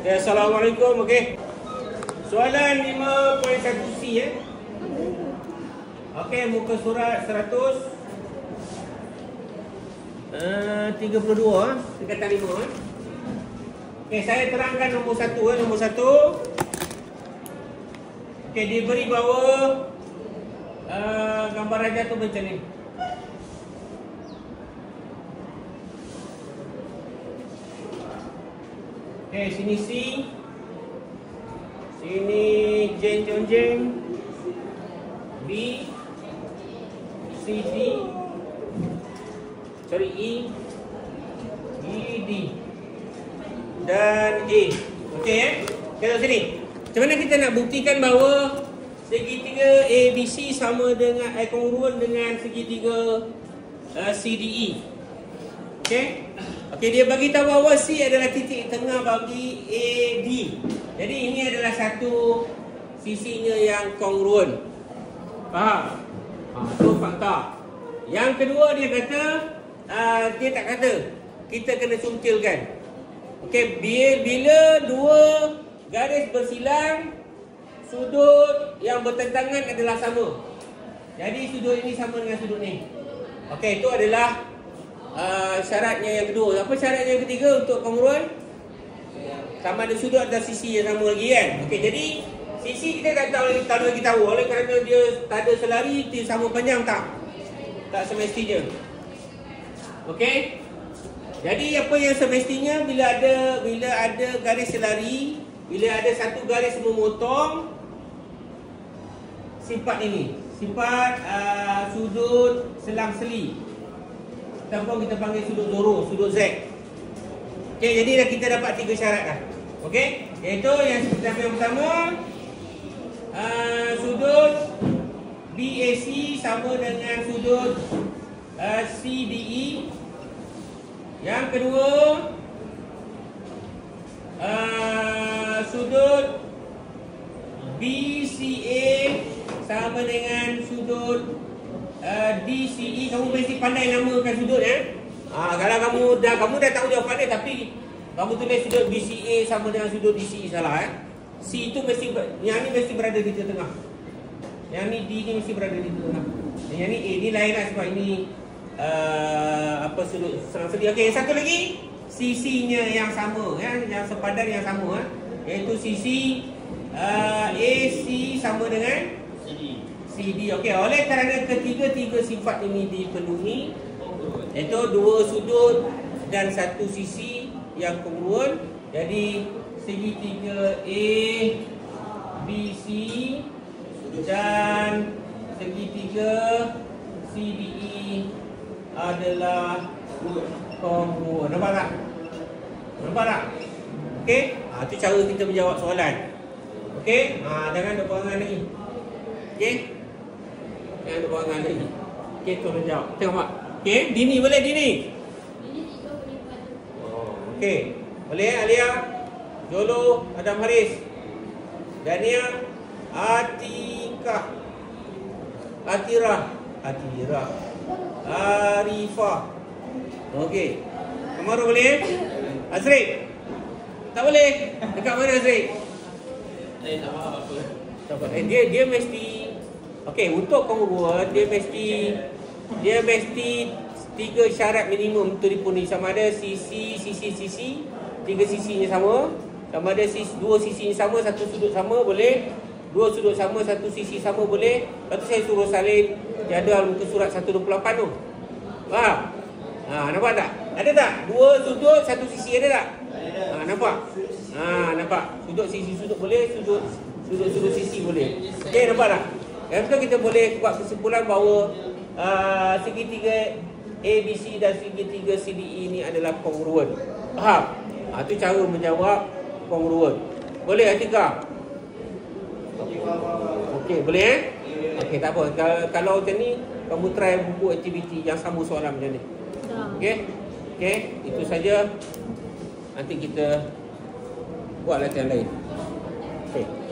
Okay, Assalamualaikum. Okey. Soalan 5.1C ya. Okey, muka surat 32 tingkatan 5. Okey, saya terangkan nombor 1 nombor 1. Okey, diberi bahawa gambar raja tu macam ni. Okey, sini C, sini Jeng Jonjeng, B, C D, sorry E, D dan A. Okey tengok sini. Macam mana kita nak buktikan bahawa segitiga ABC sama dengan kongruan dengan segitiga CDE. Okey. Okey, dia bagi tahu bahawa C adalah titik tengah bagi AD. Jadi ini adalah satu sisinya yang kongruan. Faham? Itu fakta. Yang kedua dia kata dia tak kata. Kita kena cungkilkan. Okey, bila dua garis bersilang, sudut yang bertentangan adalah sama. Jadi sudut ini sama dengan sudut ni. Okey, itu adalah syaratnya yang kedua. Apa syaratnya yang ketiga untuk kongruan? Sama ada sudut ada sisi yang sama lagi kan. Okey, jadi sisi kita tak tahu lagi tahu. Oleh kerana dia tak ada selari, dia sama panjang tak semestinya. Okey. Jadi apa yang semestinya bila ada garis selari, bila ada satu garis memotong, sifat ini, sifat sudut selang-seli. Ataupun kita panggil sudut Zoro, sudut Z. Okey, jadi kita dapat 3 syarat dah. Okey, iaitu yang pertama, sudut BAC sama dengan sudut CDE. Yang kedua, sudut BCA sama dengan sudut DCE. Kamu mesti pandai namakan sudut ya. Kalau kamu dah tahu jawapan dia tapi kamu tulis sudut BCA sama dengan sudut DCE salah C itu mesti yang ni mesti berada di tengah. Yang ni D ni mesti berada di tengah. Yang ni A ni lain lah sebab ini sudut selang-seli. Okey, satu lagi sisinya yang sama ya, yang sepadan yang sama iaitu sisi AC sama dengan CD. Okey, oleh kerana ketiga-tiga sifat ini dipenuhi, iaitu dua sudut dan satu sisi yang kongruan, jadi segitiga ABC dan segitiga CDE adalah kongruan. Nampak tak? Nampak tak? Okey, itu cara kita menjawab soalan. Okey, jangan ada perangan lagi. Okey. Yang ada perangan lagi. Okey, tolong jawab. Tengok Mak. Okey, Dini boleh Dini? Okey. Boleh Alia? Jolo, Adam Haris. Dania, Atikah. Atirah. Arifah. Okey. Kamaru boleh? Azri? Tak boleh. Dekat mana Azri? Tak faham apa. Dia mesti. Okey, untuk kongruan dia mesti 3 syarat minimum untuk dipenuhi. Sama ada sisi, 3 sisinya sama. Sama ada 2 sisinya sama, 1 sudut sama boleh. 2 sudut sama, 1 sisi sama boleh. Lepas tu saya suruh salin jadual muka surat 128 tu. Faham? Nampak tak? Ada tak? 2 sudut, 1 sisi ada tak? Nampak? Nampak? Sudut sisi sudut boleh, sudut sisi boleh. Okey, nampak tak? Lepas tu kita boleh buat kesimpulan bahawa segitiga ABC dan segitiga CDE ini adalah kongruan. Faham? Itu cara menjawab kongruan. Boleh Atika? Okey, boleh Okey, tak apa. Kalau macam ni, kamu try buku aktiviti yang sama soalan macam ni. Okey, itu saja. Nanti kita buat latihan lain. Okey.